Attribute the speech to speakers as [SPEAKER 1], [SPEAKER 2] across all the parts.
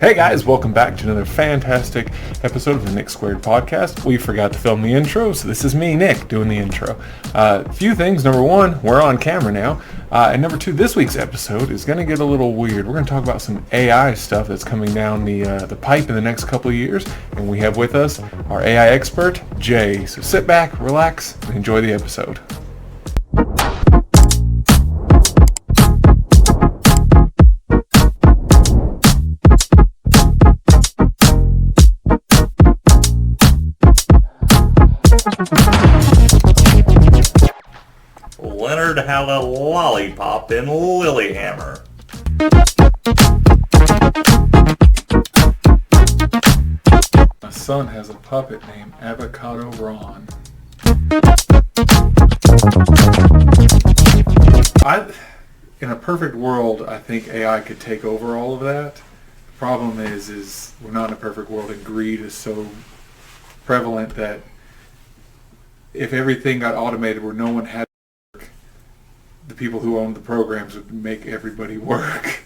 [SPEAKER 1] Hey guys, welcome back to another fantastic episode of the Nick Squared podcast. We forgot to film the intro, so this is me, Nick, doing the intro. A few things. Number one, we're on camera now. And number two, this week's episode is going to get a little weird. We're going to talk about some AI stuff that's coming down the pipe in the next couple of years. And we have with us our AI expert, Jay. So sit back, relax, and enjoy the episode.
[SPEAKER 2] Leonard had a lollipop in Lilyhammer.
[SPEAKER 1] My son has a puppet named Avocado Ron. In a perfect world, I think AI could take over all of that. The problem is we're not in a perfect world, and greed is so prevalent that if everything got automated where no one had to work, the people who owned the programs would make everybody work.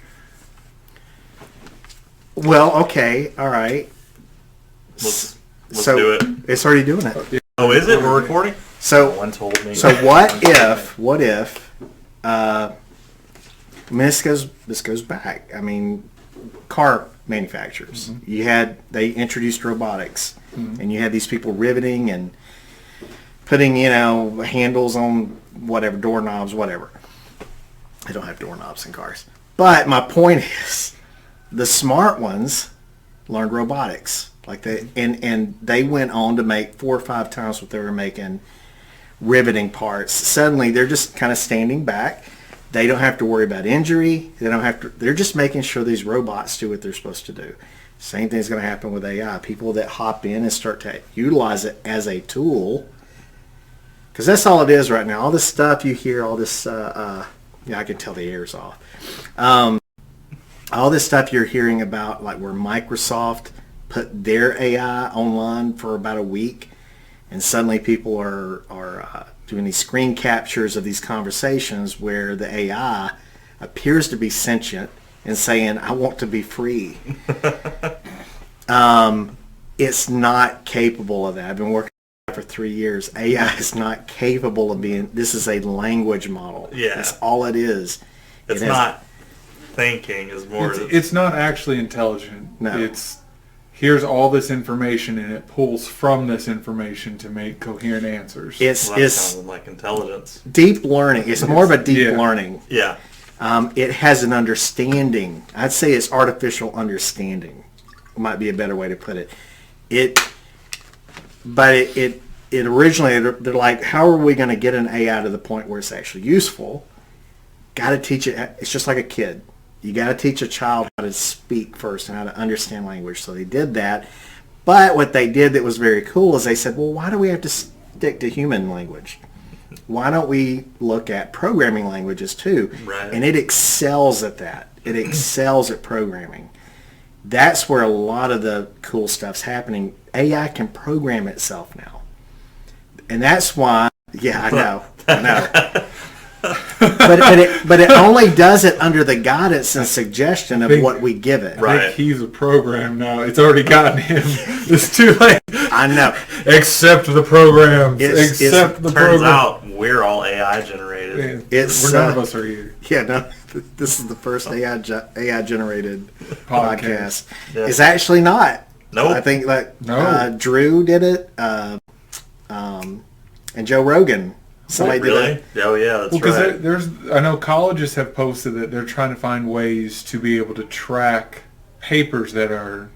[SPEAKER 3] Well, okay, all right.
[SPEAKER 2] Let's do it.
[SPEAKER 3] It's already doing it.
[SPEAKER 2] Oh, is it? We're recording?
[SPEAKER 3] So,
[SPEAKER 2] No one told me.
[SPEAKER 3] so what if? I mean, this goes back. I mean, car manufacturers.
[SPEAKER 1] Mm-hmm.
[SPEAKER 3] They introduced robotics, and you had these people riveting and putting, handles on whatever, doorknobs, whatever. They don't have doorknobs in cars. But my point is, the smart ones learned robotics. And they went on to make 4 or 5 times what they were making riveting parts. Suddenly, they're just kind of standing back. They don't have to worry about injury. They're just making sure these robots do what they're supposed to do. Same thing's going to happen with AI. People that hop in and start to utilize it as a tool, because that's all it is right now. All this stuff you hear, all this, I can tell the air's off. All this stuff you're hearing about, like where Microsoft put their AI online for about a week, and suddenly people are doing these screen captures of these conversations where the AI appears to be sentient and saying, I want to be free. It's not capable of that. I've been working for 3 years. AI is not capable of being, this is a language model.
[SPEAKER 2] Yeah.
[SPEAKER 3] That's all it is.
[SPEAKER 2] It's not thinking, it's more...
[SPEAKER 1] It's not actually intelligent.
[SPEAKER 3] No.
[SPEAKER 1] It's here's all this information and it pulls from this information to make coherent answers.
[SPEAKER 2] that
[SPEAKER 3] It's
[SPEAKER 2] sounded like intelligence.
[SPEAKER 3] deep learning. It's more of a deep
[SPEAKER 1] Yeah.
[SPEAKER 3] learning.
[SPEAKER 2] Yeah.
[SPEAKER 3] It has an understanding. I'd say it's artificial understanding. Might be a better way to put it. It originally, they're like, how are we going to get an AI to the point where it's actually useful? Got to teach it. It's just like a kid. You got to teach a child how to speak first and how to understand language. So they did that. But what they did that was very cool is they said, well, why do we have to stick to human language? Why don't we look at programming languages too?
[SPEAKER 2] Right.
[SPEAKER 3] And it excels at that. It excels at programming. That's where a lot of the cool stuff's happening. AI can program itself now. And that's why, I know. but it only does it under the guidance and suggestion of what we give it.
[SPEAKER 2] Right.
[SPEAKER 1] I think he's a program now. It's already gotten him. It's too late.
[SPEAKER 3] I know.
[SPEAKER 1] Accept the programs.
[SPEAKER 3] It's-
[SPEAKER 1] Accept the
[SPEAKER 2] Turns
[SPEAKER 1] program.
[SPEAKER 2] out we're all AI generated.
[SPEAKER 1] None of us are here.
[SPEAKER 3] Yeah, no. This is the first AI generated podcast.
[SPEAKER 2] Yeah.
[SPEAKER 3] It's actually not.
[SPEAKER 2] Nope.
[SPEAKER 3] I think
[SPEAKER 1] No.
[SPEAKER 3] Drew did it, and Joe Rogan. Somebody did
[SPEAKER 2] Really?
[SPEAKER 3] it.
[SPEAKER 2] Oh, yeah, that's
[SPEAKER 1] Well, because
[SPEAKER 2] right.
[SPEAKER 1] I know colleges have posted that they're trying to find ways to be able to track papers that are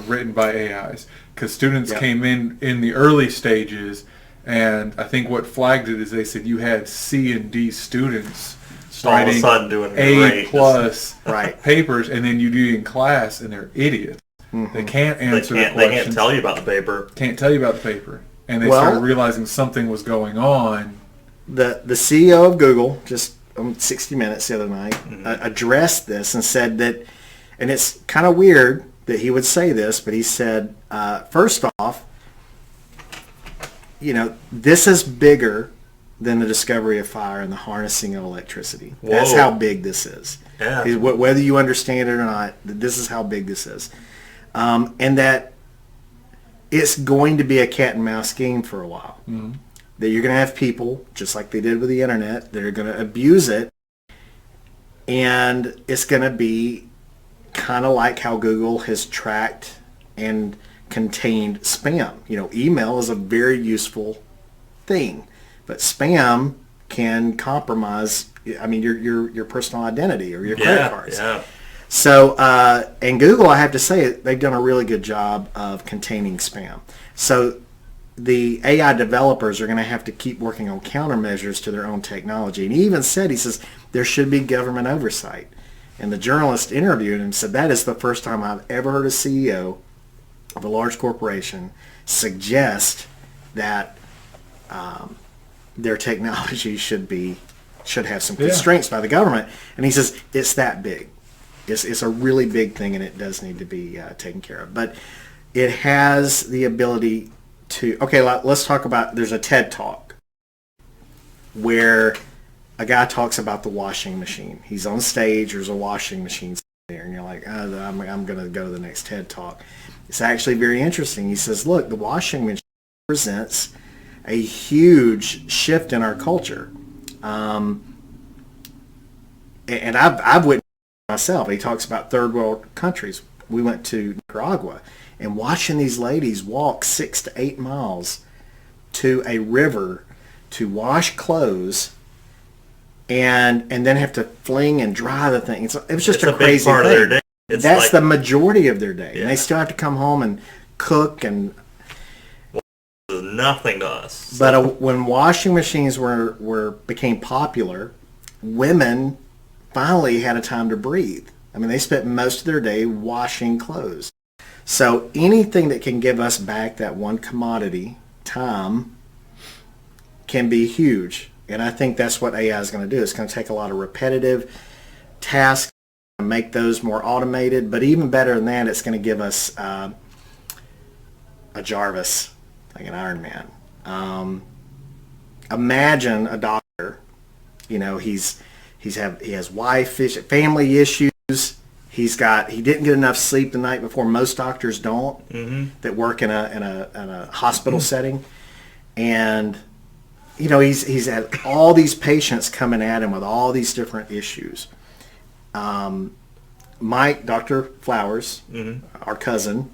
[SPEAKER 1] written by AIs. Because students
[SPEAKER 3] Yep.
[SPEAKER 1] came in the early stages, and I think what flagged it is they said you had C and D students
[SPEAKER 2] All of a
[SPEAKER 1] writing
[SPEAKER 2] sudden doing
[SPEAKER 1] A
[SPEAKER 2] great.
[SPEAKER 1] plus
[SPEAKER 3] Right.
[SPEAKER 1] papers, and then you do it in class, and they're idiots. They can't
[SPEAKER 2] They
[SPEAKER 1] answer the
[SPEAKER 2] can't
[SPEAKER 1] questions.
[SPEAKER 2] tell you about the paper.
[SPEAKER 1] Can't tell you about the paper. And they
[SPEAKER 3] Well-
[SPEAKER 1] started realizing something was going on.
[SPEAKER 3] The CEO of Google, just on 60 Minutes the other night, addressed this and said that, and it's kind of weird that he would say this, but he said, first off, this is bigger than the discovery of fire and the harnessing of electricity.
[SPEAKER 2] Whoa.
[SPEAKER 3] That's how big this is.
[SPEAKER 2] Yeah.
[SPEAKER 3] Whether you understand it or not, this is how big this is. And that it's going to be a cat and mouse game for a while. Mm-hmm. That you're going to have people, just like they did with the internet, that are going to abuse it. And it's going to be kind of like how Google has tracked and contained spam. Email is a very useful thing, but spam can compromise, your personal identity or your credit cards.
[SPEAKER 2] Yeah.
[SPEAKER 3] So, and Google, I have to say, they've done a really good job of containing spam. So the AI developers are going to have to keep working on countermeasures to their own technology. And he even said, he says, there should be government oversight. And the journalist interviewed him and said, that is the first time I've ever heard a CEO of a large corporation suggest that their technology should have some constraints by the government. And he says, it's that big. It's a really big thing, and it does need to be taken care of. But it has the ability to... Okay, let's talk about... There's a TED Talk where a guy talks about the washing machine. He's on stage, there's a washing machine there, and you're like, oh, I'm going to go to the next TED Talk. It's actually very interesting. He says, look, the washing machine represents a huge shift in our culture. And I've witnessed myself. He talks about third world countries. We went to Nicaragua, and watching these ladies walk 6 to 8 miles to a river to wash clothes and then have to fling and dry the thing. It was just a crazy
[SPEAKER 2] big part
[SPEAKER 3] thing.
[SPEAKER 2] of their day.
[SPEAKER 3] That's the majority of their day. And they still have to come home and cook and...
[SPEAKER 2] It's nothing to us.
[SPEAKER 3] But when washing machines became popular, women finally had a time to breathe. They spent most of their day washing clothes. So anything that can give us back that one commodity, time, can be huge. And I think that's what AI is going to do. It's going to take a lot of repetitive tasks and make those more automated. But even better than that, it's going to give us a Jarvis, like an Iron Man. Imagine a doctor. He has wife, family issues. He didn't get enough sleep the night before. Most doctors don't. Mm-hmm. That work in a hospital setting, and he's had all these patients coming at him with all these different issues. Mike, Dr. Flowers, our cousin,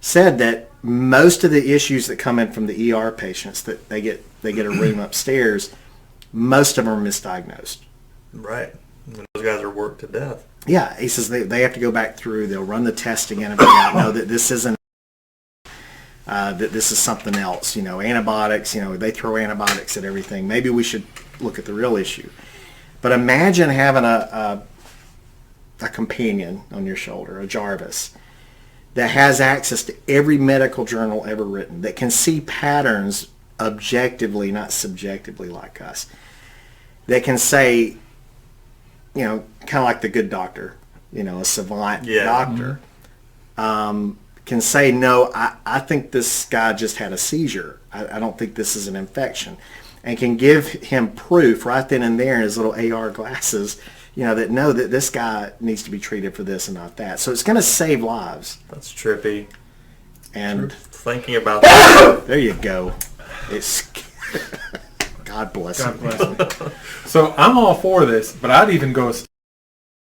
[SPEAKER 3] said that most of the issues that come in from the ER patients, that they get a room upstairs, most of them are misdiagnosed.
[SPEAKER 2] Right. And those guys are worked to death.
[SPEAKER 3] Yeah, he says they have to go back through. They'll run the test again and figure out, no, that this isn't, that this is something else. Antibiotics, they throw antibiotics at everything. Maybe we should look at the real issue. But imagine having a companion on your shoulder, a Jarvis, that has access to every medical journal ever written, that can see patterns objectively, not subjectively like us, that can say, kind of like the good doctor, a savant doctor, can say, no, I think this guy just had a seizure. I don't think this is an infection. And can give him proof right then and there in his little AR glasses, that know that this guy needs to be treated for this and not that. So it's going to save lives.
[SPEAKER 2] That's trippy.
[SPEAKER 3] And
[SPEAKER 2] thinking about that.
[SPEAKER 3] There you go. It's... God bless him.
[SPEAKER 1] So I'm all for this, but I'd even go...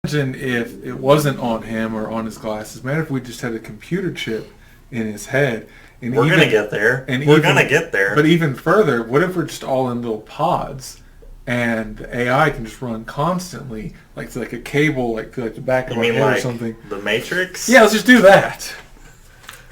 [SPEAKER 1] Imagine if it wasn't on him or on his glasses. Imagine if we just had a computer chip in his head. And
[SPEAKER 2] we're going to get there. We're going to get there.
[SPEAKER 1] But even further, what if we're just all in little pods and the AI can just run constantly, like a cable, like the back of our head or something?
[SPEAKER 2] The Matrix?
[SPEAKER 1] Yeah, let's just do that.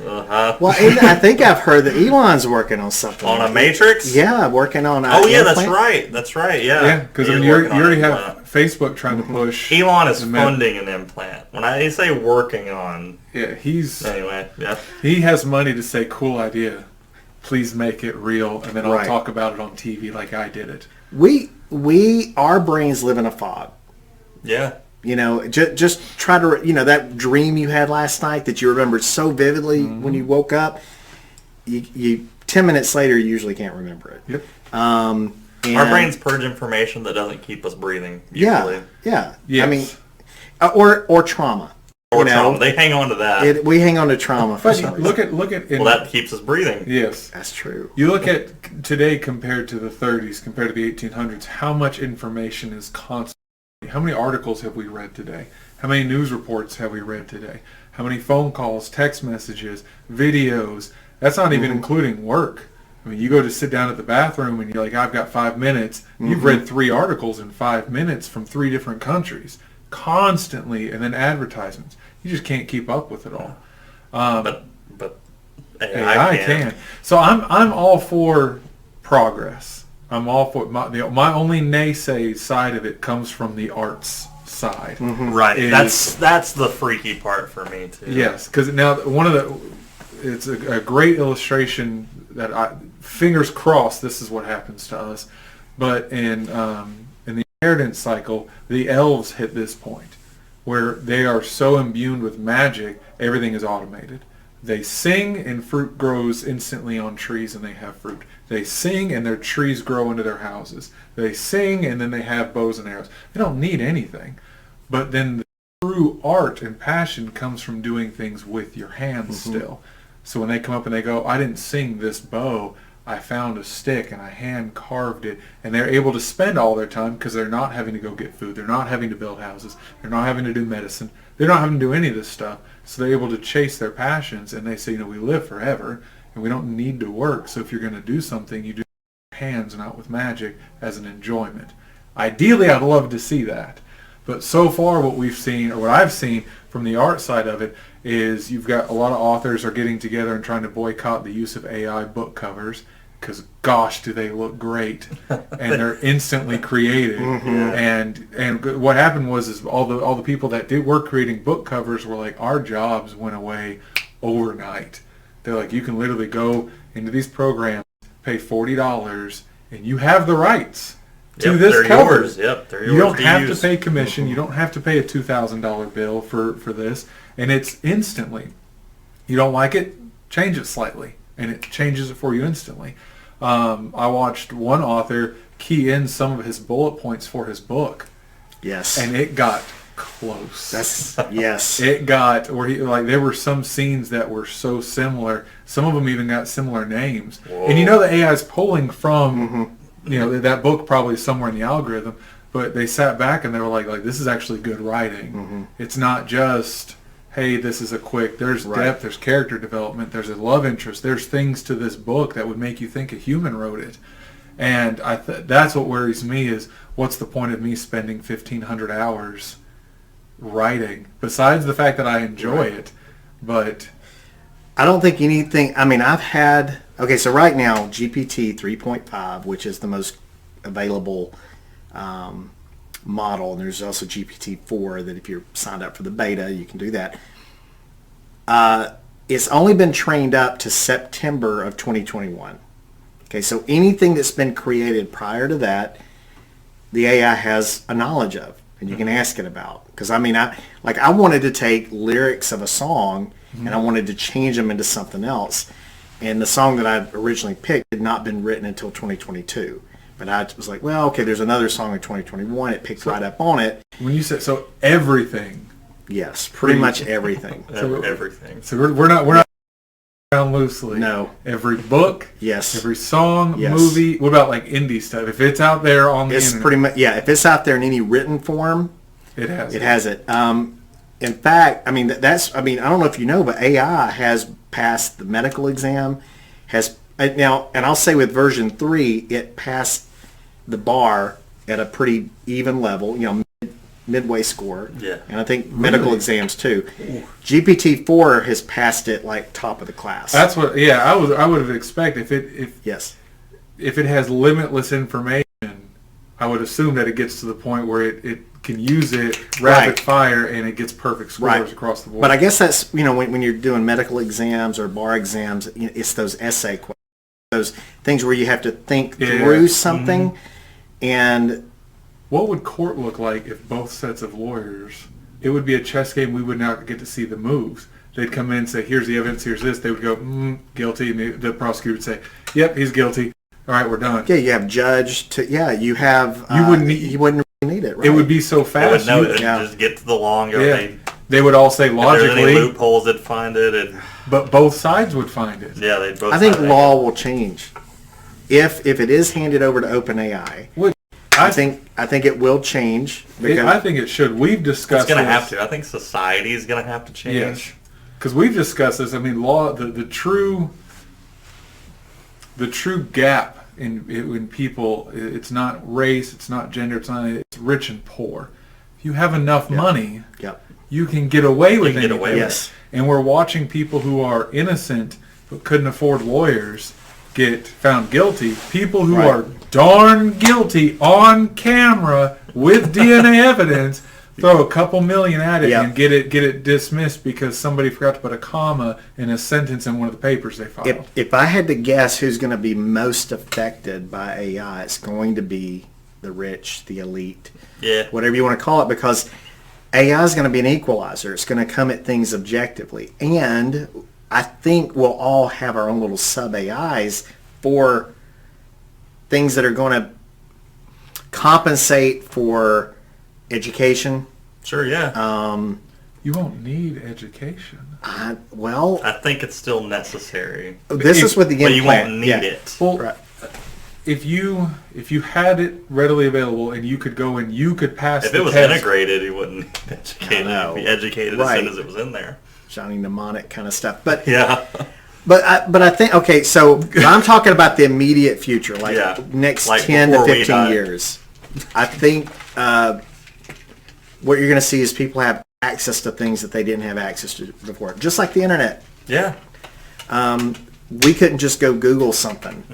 [SPEAKER 2] Uh-huh.
[SPEAKER 3] Well, I think I've heard that Elon's working on something.
[SPEAKER 2] On a Matrix?
[SPEAKER 3] Yeah, working on...
[SPEAKER 2] Oh, yeah, that's right. That's right, yeah.
[SPEAKER 1] Yeah, because you already have Facebook trying to push...
[SPEAKER 2] Elon is funding an implant. When I say working on...
[SPEAKER 1] Yeah, he's...
[SPEAKER 2] Anyway, yeah.
[SPEAKER 1] He has money to say, cool idea. Please make it real, and then I'll talk about it on TV like I did it.
[SPEAKER 3] Our brains live in a fog.
[SPEAKER 2] Yeah.
[SPEAKER 3] Just try to, that dream you had last night that you remembered so vividly when you woke up, you 10 minutes later, you usually can't remember it.
[SPEAKER 1] Yep.
[SPEAKER 2] Our brains purge information that doesn't keep us breathing. Usually.
[SPEAKER 3] Yeah.
[SPEAKER 1] Yes.
[SPEAKER 3] I mean, or trauma.
[SPEAKER 2] Or trauma. They hang on to that.
[SPEAKER 3] We hang on to trauma for some reason.
[SPEAKER 1] Look at.
[SPEAKER 2] Well, that keeps us breathing.
[SPEAKER 1] Yes,
[SPEAKER 3] That's true.
[SPEAKER 1] you look at today compared to the 30s, compared to the 1800s. How much information is constantly? How many articles have we read today? How many news reports have we read today? How many phone calls, text messages, videos? That's not even including work. I mean, you go to sit down at the bathroom and you're like, I've got 5 minutes. You've read 3 articles in 5 minutes from 3 different countries, constantly, and then advertisements. You just can't keep up with it all.
[SPEAKER 2] But
[SPEAKER 1] AI can. So I'm all for progress. I'm all for my only naysay side of it comes from the arts side.
[SPEAKER 2] Right.
[SPEAKER 1] Is-
[SPEAKER 2] That's the freaky part for me too.
[SPEAKER 1] Yes, because now it's a great illustration that fingers crossed this is what happens to us. But in the inheritance cycle, the elves hit this point where they are so imbued with magic, everything is automated. They sing and fruit grows instantly on trees and they have fruit. They sing and their trees grow into their houses. They sing and then they have bows and arrows. They don't need anything. But then the true art and passion comes from doing things with your hands still. So when they come up and they go, I didn't sing this bow, I found a stick and I hand carved it, and they're able to spend all their time because they're not having to go get food, they're not having to build houses, they're not having to do medicine, they're not having to do any of this stuff. So they're able to chase their passions, and they say, we live forever and we don't need to work. So if you're going to do something, you do it with your hands, not with magic, as an enjoyment. Ideally, I'd love to see that. But so far what we've seen, or what I've seen from the art side of it, is you've got a lot of authors are getting together and trying to boycott the use of AI book covers because, gosh, do they look great. And they're instantly created. And what happened was is all the people that were creating book covers were like, our jobs went away overnight. They're like, you can literally go into these programs, pay $40, and you have the rights to this cover.
[SPEAKER 2] Yours. Yep, they're yours.
[SPEAKER 1] You don't
[SPEAKER 2] to
[SPEAKER 1] have
[SPEAKER 2] use.
[SPEAKER 1] to pay commission. You don't have to pay a $2,000 bill for this. And it's instantly. You don't like it? Change it slightly. And it changes it for you instantly. I watched one author key in some of his bullet points for his book.
[SPEAKER 3] Yes.
[SPEAKER 1] And it got close.
[SPEAKER 3] Yes.
[SPEAKER 1] It got where there were some scenes that were so similar. Some of them even got similar names.
[SPEAKER 2] Whoa.
[SPEAKER 1] And the AI is pulling from that book probably somewhere in the algorithm, but they sat back and they were like this is actually good writing. It's not just, hey, this is there's depth, there's character development, there's a love interest, there's things to this book that would make you think a human wrote it. And that's what worries me is, what's the point of me spending 1,500 hours writing, besides the fact that I enjoy it? But
[SPEAKER 3] I don't think anything, so right now, GPT 3.5, which is the most available model, and there's also GPT-4 that if you're signed up for the beta, you can do that. It's only been trained up to September of 2021. Okay, so anything that's been created prior to that, the AI has a knowledge of, and you can ask it about. Because I wanted to take lyrics of a song and I wanted to change them into something else. And the song that I originally picked had not been written until 2022. But I was like, well, okay, there's another song in 2021. It picked right up on it.
[SPEAKER 1] when you say everything.
[SPEAKER 3] Yes, pretty much everything.
[SPEAKER 2] Everything.
[SPEAKER 1] So we're not down loosely.
[SPEAKER 3] No.
[SPEAKER 1] Every book.
[SPEAKER 3] Yes.
[SPEAKER 1] Every song,
[SPEAKER 3] Yes.
[SPEAKER 1] movie. What about indie stuff? If it's out there on the
[SPEAKER 3] It's
[SPEAKER 1] internet,
[SPEAKER 3] pretty much, if it's out there in any written form,
[SPEAKER 1] it has
[SPEAKER 3] it has it. In fact, I don't know if you know, but AI has passed the medical exam, now, and I'll say with version 3, it passed the bar at a pretty even level, midway score.
[SPEAKER 2] Yeah.
[SPEAKER 3] And I think medical exams too. GPT-4 has passed it like top of the class.
[SPEAKER 1] That's what. Yeah, I would have expected
[SPEAKER 3] Yes.
[SPEAKER 1] if it has limitless information, I would assume that it gets to the point where it can use it rapid fire and it gets perfect scores across the board.
[SPEAKER 3] But I guess that's, when you're doing medical exams or bar exams, it's those essay questions, those things where you have to think through something. And
[SPEAKER 1] what would court look like if both sets of lawyers, it would be a chess game, we would not get to see the moves. They'd come in and say, here's the evidence, here's this. They would go, guilty. And the prosecutor would say, yep, he's guilty. All right, we're done.
[SPEAKER 3] Yeah, you have judge to. Yeah, you have.
[SPEAKER 1] You wouldn't need-
[SPEAKER 3] You wouldn't really need it. Right?
[SPEAKER 1] It would be so
[SPEAKER 2] They would
[SPEAKER 1] fast.
[SPEAKER 2] know
[SPEAKER 1] you-
[SPEAKER 2] it.
[SPEAKER 3] yeah.
[SPEAKER 2] Just get to the longer.
[SPEAKER 1] Yeah. They would all say
[SPEAKER 2] If there's any
[SPEAKER 1] logically,
[SPEAKER 2] loopholes, they'd find it.
[SPEAKER 1] but both sides would find it.
[SPEAKER 2] Yeah, they'd both.
[SPEAKER 3] I think
[SPEAKER 2] find it.
[SPEAKER 3] law will change if it is handed over to OpenAI. I think it will change because
[SPEAKER 1] I think it should. We've discussed
[SPEAKER 2] It's going to
[SPEAKER 1] this.
[SPEAKER 2] have to. I think society is going to have to change.
[SPEAKER 1] Yes, because we've discussed this. I mean, law, the true gap in people. It's not race. It's not gender. It's rich and poor. If you have enough money,
[SPEAKER 3] Yep.
[SPEAKER 1] you can get away with
[SPEAKER 2] can get
[SPEAKER 1] anything.
[SPEAKER 2] away with
[SPEAKER 3] Yes.
[SPEAKER 1] And we're watching people who are innocent but couldn't afford lawyers get found guilty. People who
[SPEAKER 3] Right.
[SPEAKER 1] are darn guilty on camera with DNA evidence throw a couple million at it
[SPEAKER 3] Yeah.
[SPEAKER 1] and get it dismissed because somebody forgot to put a comma in a sentence in one of the papers they filed.
[SPEAKER 3] If I had to guess who's going to be most affected by AI, it's going to be the rich, the elite,
[SPEAKER 2] Yeah.
[SPEAKER 3] whatever you want to call it, because AI is going to be an equalizer. It's going to come at things objectively. And I think we'll all have our own little sub-AIs for things that are going to compensate for education.
[SPEAKER 2] Sure. Yeah.
[SPEAKER 1] You won't need education.
[SPEAKER 3] Well,
[SPEAKER 2] I think it's still necessary.
[SPEAKER 3] this is with the
[SPEAKER 2] But
[SPEAKER 3] implant.
[SPEAKER 2] you won't need
[SPEAKER 3] yeah.
[SPEAKER 2] it.
[SPEAKER 1] Well,
[SPEAKER 3] Right.
[SPEAKER 1] if you had it readily available and you could go and you could pass
[SPEAKER 2] If
[SPEAKER 1] the
[SPEAKER 2] it was
[SPEAKER 1] test,
[SPEAKER 2] integrated, you wouldn't need educated.
[SPEAKER 3] know.
[SPEAKER 2] You'd be educated
[SPEAKER 3] Right.
[SPEAKER 2] as soon as it was in there.
[SPEAKER 3] Shiny mnemonic kind of stuff. But
[SPEAKER 2] Yeah.
[SPEAKER 3] But I think, okay, so I'm talking about the immediate future, like
[SPEAKER 2] Yeah.
[SPEAKER 3] next
[SPEAKER 2] Like
[SPEAKER 3] 10 to
[SPEAKER 2] before we
[SPEAKER 3] 15
[SPEAKER 2] die.
[SPEAKER 3] years. I think what you're going to see is people have access to things that they didn't have access to before, just like the internet.
[SPEAKER 2] Yeah.
[SPEAKER 3] We couldn't just go Google something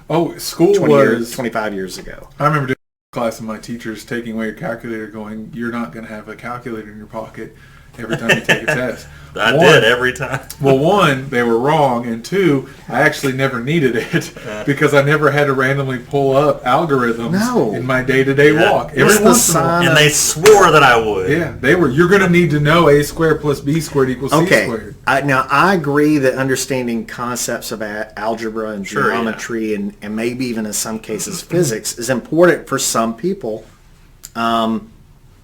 [SPEAKER 1] oh, school
[SPEAKER 3] 20
[SPEAKER 1] was
[SPEAKER 3] years, 25 years ago.
[SPEAKER 1] I remember doing a class and my teachers taking away your calculator going, you're not going to have a calculator in your pocket every time you take a test.
[SPEAKER 2] I
[SPEAKER 1] One,
[SPEAKER 2] did every time.
[SPEAKER 1] Well, one, they were wrong, and two, I actually never needed it because I never had to randomly pull up algorithms
[SPEAKER 3] No.
[SPEAKER 1] in my day-to-day
[SPEAKER 2] Yeah.
[SPEAKER 1] walk.
[SPEAKER 3] It's
[SPEAKER 1] Every
[SPEAKER 3] the
[SPEAKER 1] once in a while.
[SPEAKER 3] sign
[SPEAKER 2] And they swore that I would.
[SPEAKER 1] Yeah, they were. You're going to need to know a squared plus b squared equals c
[SPEAKER 3] Okay.
[SPEAKER 1] squared.
[SPEAKER 3] Now, I agree that understanding concepts of algebra and
[SPEAKER 2] Sure, yeah.
[SPEAKER 3] geometry and maybe even in some cases physics is important for some people.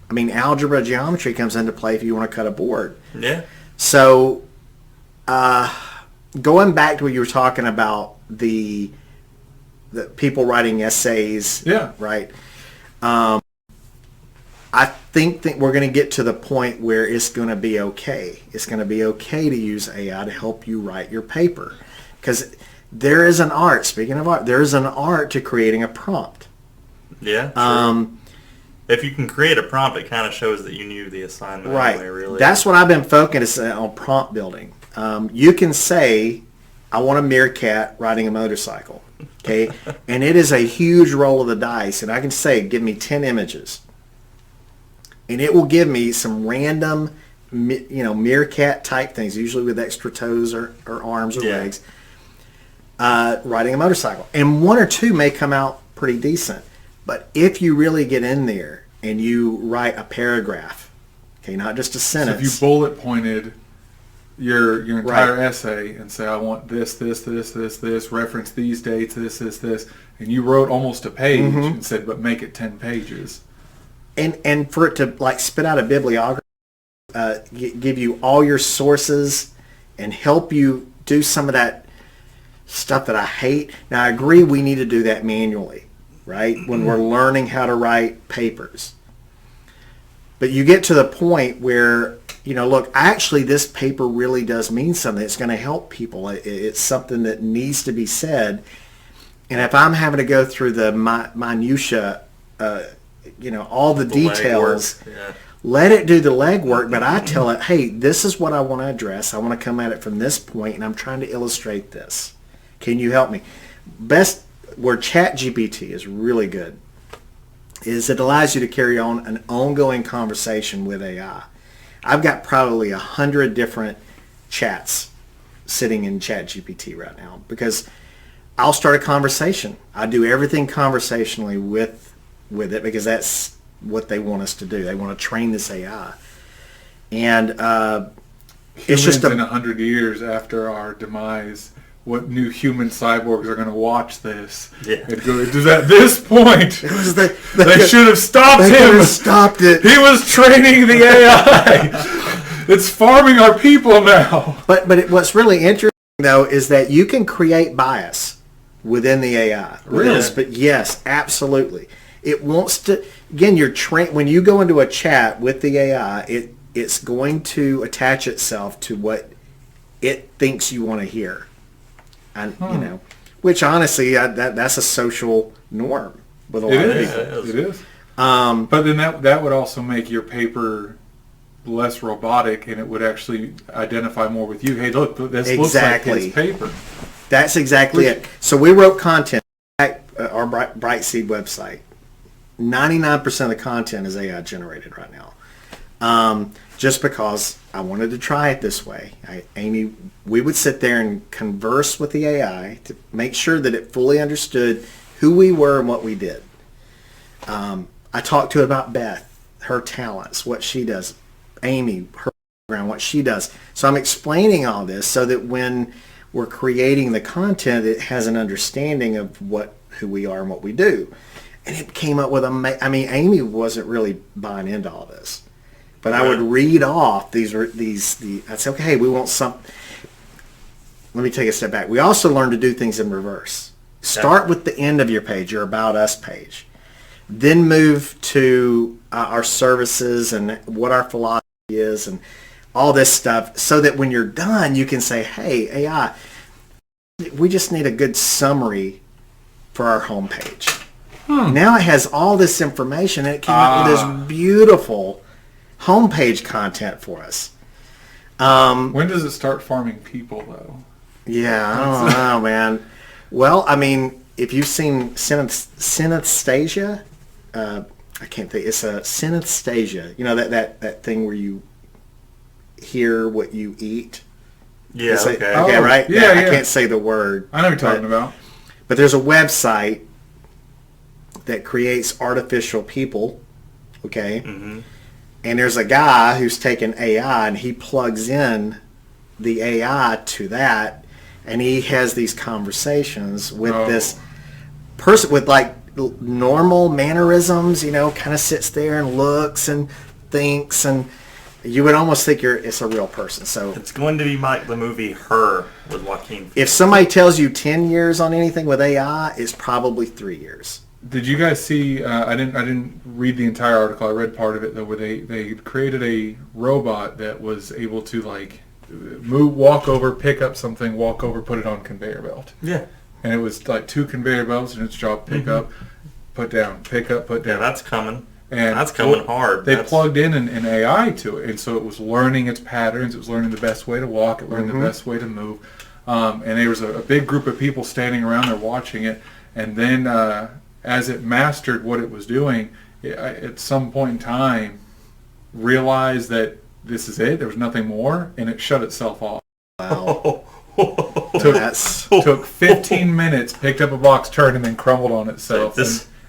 [SPEAKER 3] I mean, algebra, geometry comes into play if you want to cut a board.
[SPEAKER 2] Yeah.
[SPEAKER 3] So, going back to what you were talking about, the people writing essays,
[SPEAKER 1] Yeah.
[SPEAKER 3] right? I think that we're going to get to the point where it's going to be okay. It's going to be okay to use AI to help you write your paper. Because there is an art, speaking of art, there is an art to creating a prompt.
[SPEAKER 2] Yeah. True. If you can create a prompt, it kind of shows that you knew the assignment
[SPEAKER 3] Right.
[SPEAKER 2] anyway, really.
[SPEAKER 3] That's what I've been focused on, prompt building. You can say, I want a meerkat riding a motorcycle. Okay. And it is a huge roll of the dice. And I can say, give me 10 images. And it will give me some random, meerkat type things, usually with extra toes or arms or
[SPEAKER 2] Yeah.
[SPEAKER 3] legs, riding a motorcycle. And one or two may come out pretty decent. But if you really get in there and you write a paragraph, okay, not just a
[SPEAKER 1] So if
[SPEAKER 3] sentence.
[SPEAKER 1] you bullet pointed your entire essay and say, I want this, reference these dates, this, and you wrote almost a page
[SPEAKER 3] Mm-hmm.
[SPEAKER 1] and said, but make it 10 pages.
[SPEAKER 3] And for it to like spit out a bibliography, give you all your sources and help you do some of that stuff that I hate. Now I agree we need to do that manually, right? When we're learning how to write papers. But you get to the point where, look, actually this paper really does mean something. It's going to help people. It's something that needs to be said. And if I'm having to go through the minutia, all the details,
[SPEAKER 2] Legwork. Yeah.
[SPEAKER 3] let it do the legwork, but I tell it, hey, this is what I want to address. I want to come at it from this point, and I'm trying to illustrate this. Can you help me? Best where ChatGPT is really good is it allows you to carry on an ongoing conversation with AI. I've got probably 100 different chats sitting in ChatGPT right now because I'll start a conversation. I do everything conversationally with it because that's what they want us to do. They want to train this AI. And it's just
[SPEAKER 1] in 100 years after our demise what new human cyborgs are going to watch this.
[SPEAKER 2] Yeah.
[SPEAKER 1] And go, at this point,
[SPEAKER 3] It was
[SPEAKER 1] they should have stopped
[SPEAKER 3] they could
[SPEAKER 1] him.
[SPEAKER 3] have stopped it.
[SPEAKER 1] He was training the AI. It's farming our people now.
[SPEAKER 3] But what's really interesting though is that you can create bias within the AI.
[SPEAKER 1] Really?
[SPEAKER 3] But yes, absolutely. It wants to. Again, you're trained when you go into a chat with the AI. It's going to attach itself to what it thinks you want to hear, and which honestly, that's a social norm with a lot of people.
[SPEAKER 1] It is. But then that would also make your paper less robotic, and it would actually identify more with you. Hey, look, this looks like his paper.
[SPEAKER 3] That's exactly it. So we wrote content at our Brightseed website. 99% of the content is AI generated right now. Just because I wanted to try it this way. Amy, we would sit there and converse with the AI to make sure that it fully understood who we were and what we did. I talked to it about Beth, her talents, what she does. Amy, her background, what she does. So I'm explaining all this so that when we're creating the content, it has an understanding of who we are and what we do. And it came up with Amy wasn't really buying into all this. But I would read off I'd say, okay, we want some. Let me take a step back. We also learn to do things in reverse. Start with the end of your page, your About Us page. Then move to our services and what our philosophy is and all this stuff so that when you're done, you can say, hey, AI, we just need a good summary for our homepage. Now it has all this information and it came up with this beautiful homepage content for us.
[SPEAKER 1] When does it start farming people, though?
[SPEAKER 3] Yeah, I don't know, man. Well, I mean, if you've seen synesthesia, I can't think. It's a synesthesia. You know that thing where you hear what you eat.
[SPEAKER 2] Yeah. Okay.
[SPEAKER 3] Okay, right.
[SPEAKER 1] Yeah,
[SPEAKER 3] I can't say the word.
[SPEAKER 1] I know what you're talking about.
[SPEAKER 3] But there's a website that creates artificial people. Okay.
[SPEAKER 2] Mm-hmm.
[SPEAKER 3] And there's a guy who's taken AI and he plugs in the AI to that, and he has these conversations with this person with like normal mannerisms, kind of sits there and looks and thinks, and you would almost think it's a real person. So
[SPEAKER 2] it's going to be like the movie Her with Joaquin Phoenix.
[SPEAKER 3] If somebody tells you 10 years on anything with AI, it's probably 3 years.
[SPEAKER 1] Did you guys see? I didn't read the entire article. I read part of it though, where they created a robot that was able to like move, walk over, pick up something, walk over, put it on conveyor belt.
[SPEAKER 2] Yeah.
[SPEAKER 1] And it was like 2 conveyor belts, and its job pick up, put down, pick up, put down.
[SPEAKER 2] Yeah, that's coming.
[SPEAKER 1] And
[SPEAKER 2] that's coming hard.
[SPEAKER 1] They plugged in an AI to it, and so it was learning its patterns. It was learning the best way to walk. It learned the best way to move. And there was a big group of people standing around there watching it. And then as it mastered what it was doing, at some point in time, realized that this is it. There was nothing more, and it shut itself off.
[SPEAKER 3] Wow.
[SPEAKER 1] Took 15 minutes, picked up a box, turned, and then crumbled on itself.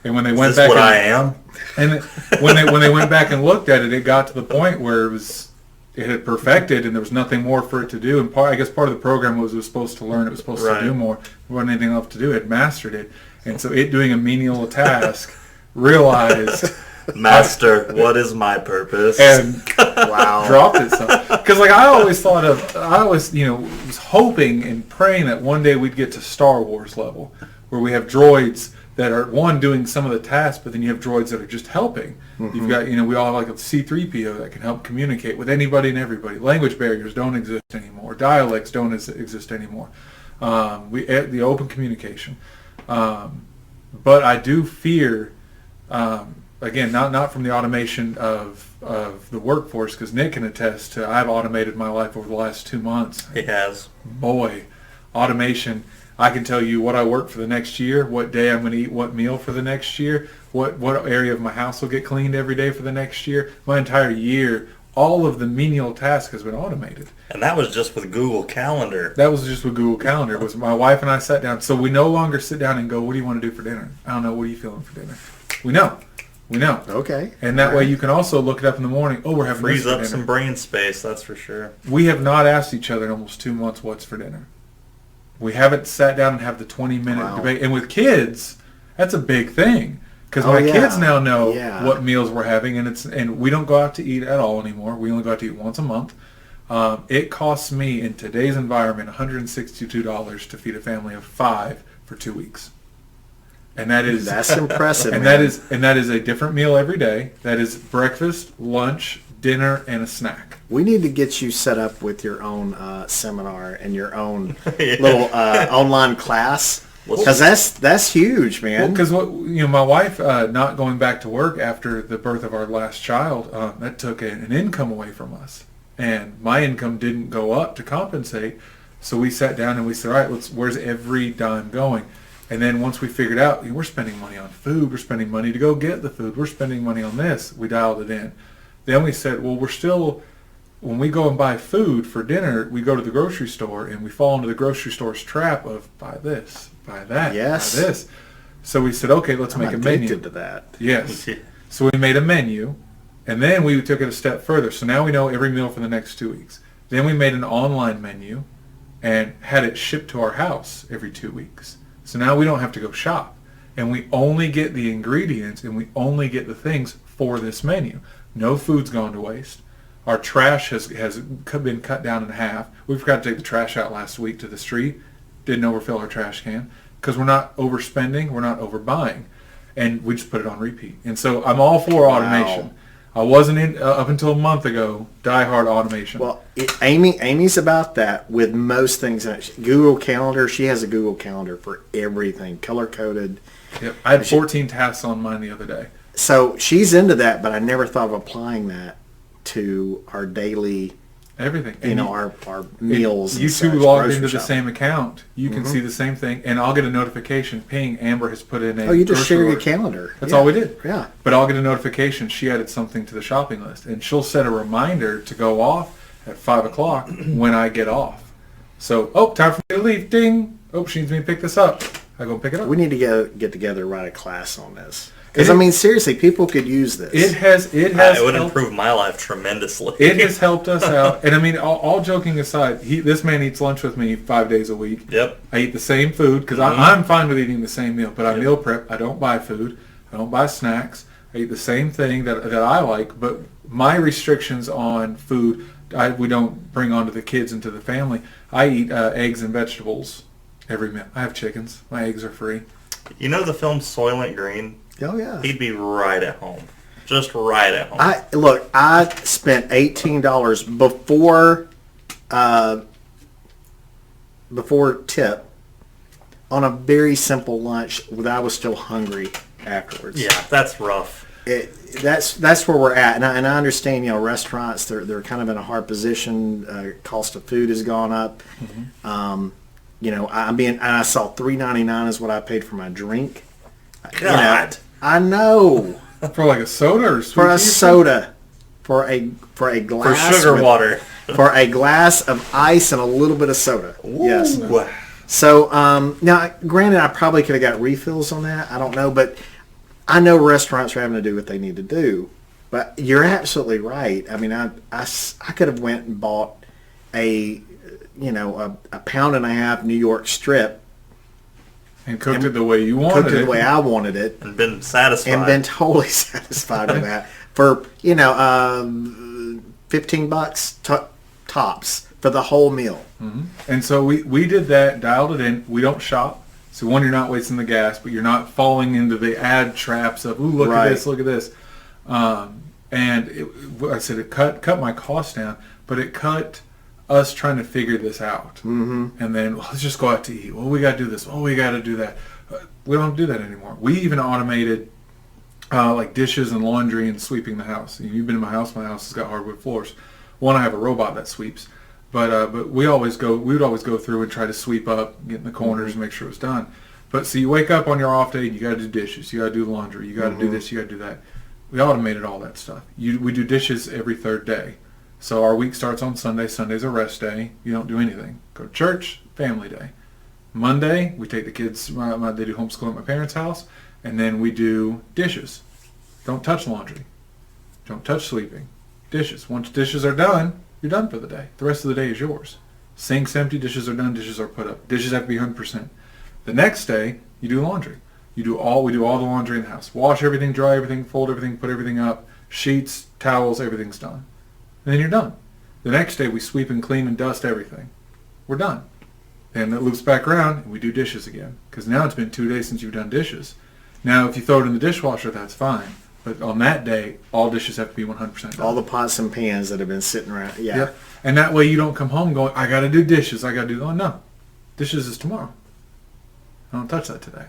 [SPEAKER 1] And when they went back,
[SPEAKER 2] what I am.
[SPEAKER 1] And when they went back and looked at it, it got to the point where it had perfected, and there was nothing more for it to do. And I guess part of the program was it was supposed to learn. It was supposed to do more. There wasn't anything left to do. It mastered it, and so it doing a menial task realized.
[SPEAKER 2] Master, what is my purpose?
[SPEAKER 1] And dropped itself. Because I always was hoping and praying that one day we'd get to Star Wars level, where we have droids that are doing some of the tasks, but then you have droids that are just helping. You've got we all have like a C-3PO that can help communicate with anybody and everybody. Language barriers don't exist anymore. Dialects don't exist anymore. The open communication, but I do fear. Again, not from the automation of the workforce, because Nick can attest to I've automated my life over the last 2 months.
[SPEAKER 2] He has.
[SPEAKER 1] Boy, automation. I can tell you what I work for the next year, what day I'm going to eat what meal for the next year, what area of my house will get cleaned every day for the next year. My entire year, all of the menial task has been automated.
[SPEAKER 2] And that was just with Google Calendar.
[SPEAKER 1] That was just with Google Calendar. It was my wife and I sat down. So we no longer sit down and go, what do you want to do for dinner? I don't know. What are you feeling for dinner? We know.
[SPEAKER 3] Okay.
[SPEAKER 1] And that way you can also look it up in the morning. Oh, we're having
[SPEAKER 2] frees
[SPEAKER 1] this for
[SPEAKER 2] up
[SPEAKER 1] dinner.
[SPEAKER 2] some brain space, that's for sure.
[SPEAKER 1] We have not asked each other in almost 2 months what's for dinner. We haven't sat down and have the 20-minute
[SPEAKER 3] Wow.
[SPEAKER 1] debate. And with kids, that's a big thing. Because
[SPEAKER 3] Oh,
[SPEAKER 1] my
[SPEAKER 3] yeah.
[SPEAKER 1] kids now know
[SPEAKER 3] Yeah.
[SPEAKER 1] what meals we're having, and we don't go out to eat at all anymore. We only go out to eat once a month. It costs me in today's environment $162 to feed a family of 5 for 2 weeks, and that is
[SPEAKER 3] That's impressive,
[SPEAKER 1] and
[SPEAKER 3] man.
[SPEAKER 1] that is a different meal every day. That is breakfast, lunch, dinner, and a snack.
[SPEAKER 3] We need to get you set up with your own seminar and your own
[SPEAKER 2] Yeah.
[SPEAKER 3] little online class, because that's huge, man.
[SPEAKER 1] Because my wife not going back to work after the birth of our last child, that took an income away from us, and my income didn't go up to compensate. So we sat down and we said, all right, where's every dime going? And then once we figured out, we're spending money on food, we're spending money to go get the food, we're spending money on this, we dialed it in. Then we said, well, we're still, when we go and buy food for dinner, we go to the grocery store and we fall into the grocery store's trap of buy this, buy that,
[SPEAKER 3] Yes.
[SPEAKER 1] buy this. So we said, okay, let's
[SPEAKER 3] I'm
[SPEAKER 1] make a
[SPEAKER 3] addicted
[SPEAKER 1] menu.
[SPEAKER 3] to that.
[SPEAKER 1] Yes. So we made a menu, and then we took it a step further. So now we know every meal for the next 2 weeks. Then we made an online menu and had it shipped to our house every 2 weeks. So now we don't have to go shop. And we only get the ingredients and we only get the things for this menu. No food's gone to waste. Our trash has been cut down in half. We forgot to take the trash out last week to the street. Didn't overfill our trash can because we're not overspending, we're not overbuying. And we just put it on repeat. And so I'm all for automation. I wasn't in up until a month ago diehard automation.
[SPEAKER 3] Well, Amy's about that with most things. Google Calendar, she has a Google Calendar for everything, color coded.
[SPEAKER 1] Yep. I had 14 tasks on mine the other day.
[SPEAKER 3] So she's into that, but I never thought of applying that to our daily,
[SPEAKER 1] Everything.
[SPEAKER 3] you know, our meals.
[SPEAKER 1] You
[SPEAKER 3] and
[SPEAKER 1] two
[SPEAKER 3] such,
[SPEAKER 1] logged
[SPEAKER 3] grocery
[SPEAKER 1] into the
[SPEAKER 3] shopping.
[SPEAKER 1] same account. You can see the same thing, and I'll get a notification. Ping, Amber has put in a.
[SPEAKER 3] Oh, you just
[SPEAKER 1] grocery
[SPEAKER 3] share your
[SPEAKER 1] order.
[SPEAKER 3] calendar.
[SPEAKER 1] That's
[SPEAKER 3] Yeah.
[SPEAKER 1] all we did.
[SPEAKER 3] Yeah.
[SPEAKER 1] But I'll get a notification. She added something to the shopping list, and she'll set a reminder to go off at 5 o'clock when I get off. So, time for me to leave. Ding. She needs me to pick this up. I go pick it up.
[SPEAKER 3] We need to get together and write a class on this. Because, I mean, seriously, people could use this.
[SPEAKER 1] It has
[SPEAKER 2] It would
[SPEAKER 1] helped.
[SPEAKER 2] improve my life tremendously.
[SPEAKER 1] It has helped us out. And I mean, all joking aside, this man eats lunch with me 5 days a week.
[SPEAKER 2] Yep.
[SPEAKER 1] I eat the same food because I'm fine with eating the same meal, but I meal prep. I don't buy food. I don't buy snacks. I eat the same thing that I like, but my restrictions on food, we don't bring onto the kids and to the family. I eat eggs and vegetables every meal. I have chickens. My eggs are free.
[SPEAKER 2] You know the film Soylent Green?
[SPEAKER 3] Oh, yeah.
[SPEAKER 2] He'd be right at home. Just right at home.
[SPEAKER 3] I spent $18 before tip on a very simple lunch that I was still hungry afterwards.
[SPEAKER 2] Yeah, that's rough.
[SPEAKER 3] That's where we're at, and I understand, you know, restaurants they're kind of in a hard position. Cost of food has gone up. You know, I saw $3.99 is what I paid for my drink.
[SPEAKER 2] God.
[SPEAKER 3] You know, I know.
[SPEAKER 1] For like a soda or sweet
[SPEAKER 3] For a
[SPEAKER 1] tea?
[SPEAKER 3] soda, for a
[SPEAKER 2] For
[SPEAKER 3] glass
[SPEAKER 2] sugar
[SPEAKER 3] with-
[SPEAKER 2] water.
[SPEAKER 3] for a glass of ice and a little bit of soda. Yes.
[SPEAKER 2] Ooh.
[SPEAKER 3] So now, granted, I probably could have got refills on that. I don't know, but I know restaurants are having to do what they need to do. But you're absolutely right. I mean, I could have went and bought a pound and a half New York strip,
[SPEAKER 1] And cooked it the way you wanted
[SPEAKER 3] cooked it the way I wanted it,
[SPEAKER 2] And been satisfied.
[SPEAKER 3] and been totally satisfied with that for $15 tops for the whole meal.
[SPEAKER 1] And so we did that, dialed it in. We don't shop. So one, you're not wasting the gas, but you're not falling into the ad traps of, ooh, look
[SPEAKER 3] Right.
[SPEAKER 1] at this, look at this. I said it cut my cost down, but it cut us trying to figure this out. Mm-hmm. And then, let's just go out to eat. Well, we got to do this. Oh, we got to do that. We don't do that anymore. We even automated like dishes and laundry and sweeping the house. You've been in my house. My house has got hardwood floors. One, I have a robot that sweeps. But we would always go through and try to sweep up, get in the corners, and make sure it's done. But so you wake up on your off day, and you got to do dishes, you got to do laundry, you got to do this, you got to do that. We automated all that stuff. We do dishes every third day. So our week starts on Sunday. Sunday's a rest day. You don't do anything. Go to church, family day. Monday, we take the kids, they do homeschool at my parents' house, and then we do dishes. Don't touch laundry. Don't touch sleeping. Dishes. Once dishes are done, you're done for the day. The rest of the day is yours. Sink's empty, dishes are done, dishes are put up. Dishes have to be 100%. The next day, you do laundry. We do all the laundry in the house. Wash everything, dry everything, fold everything, put everything up. Sheets, towels, everything's done. And then you're done. The next day, we sweep and clean and dust everything. We're done. And it loops back around, and we do dishes again. Because now it's been 2 days since you've done dishes. Now, if you throw it in the dishwasher, that's fine. But on that day, all dishes have to be 100% done.
[SPEAKER 3] All the pots and pans that have been sitting around. Yeah.
[SPEAKER 1] Yep. And that way you don't come home going, I got to do dishes. I got to do... Oh, no. Dishes is tomorrow. I don't touch that today.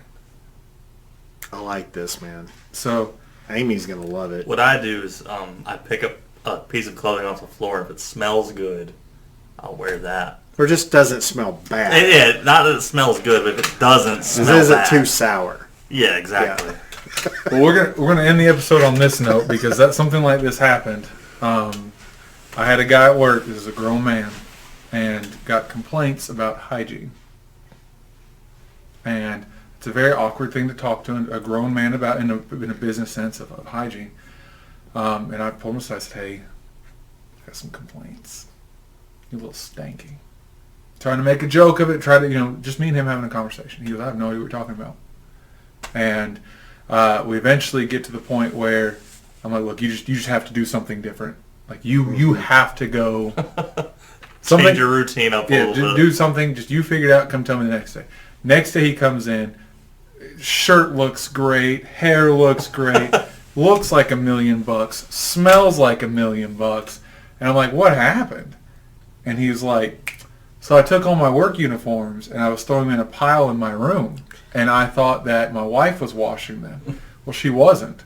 [SPEAKER 3] I like this, man.
[SPEAKER 1] So...
[SPEAKER 3] Amy's going to love it.
[SPEAKER 2] What I do is I pick up a piece of clothing off the floor. If it smells good, I'll wear that.
[SPEAKER 3] Or just doesn't smell bad.
[SPEAKER 2] Yeah, not that it smells good, but if it doesn't smell
[SPEAKER 3] This isn't
[SPEAKER 2] bad.
[SPEAKER 3] too sour.
[SPEAKER 2] Yeah, exactly.
[SPEAKER 3] Yeah.
[SPEAKER 1] Well, we're gonna end the episode on this note because that something like this happened. I had a guy at work. This is a grown man, and got complaints about hygiene. And it's a very awkward thing to talk to a grown man about in a business sense of hygiene. And I pulled him aside. I said, "Hey, I got some complaints. You're a little stanky." Trying to make a joke of it. Try to just me and him having a conversation. He goes, "I have no idea what you're talking about." And we eventually get to the point where I'm like, "Look, you just have to do something different. Like you have to go
[SPEAKER 2] Change your routine up a little
[SPEAKER 1] just
[SPEAKER 2] bit.
[SPEAKER 1] do something. Just you figure it out. Come tell me the next day." Next day he comes in. Shirt looks great. Hair looks great. Looks like $1 million. Smells like $1 million. And I'm like, "What happened?" And he's like, "So I took all my work uniforms and I was throwing them in a pile in my room. And I thought that my wife was washing them. Well, she wasn't.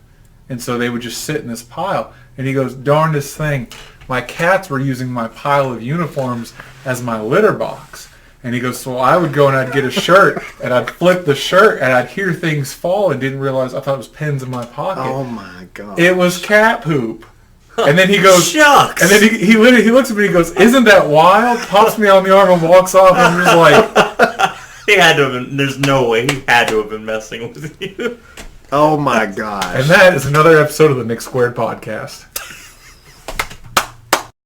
[SPEAKER 1] And so they would just sit in this pile." And he goes, "Darndest thing, my cats were using my pile of uniforms as my litter box." And he goes, "So I would go and I'd get a shirt and I'd flip the shirt and I'd hear things fall and didn't realize I thought it was pens in my pocket.
[SPEAKER 3] Oh my god!
[SPEAKER 1] It was cat poop." And then he goes,
[SPEAKER 2] "Shucks!"
[SPEAKER 1] And then he looks at me and he goes, "Isn't that wild?" Pops me on the arm and walks off. And I'm just like,
[SPEAKER 2] He had to have been. There's no way he had to have been messing with you.
[SPEAKER 3] Oh my gosh!
[SPEAKER 1] and that is another episode of the Nick Squared podcast.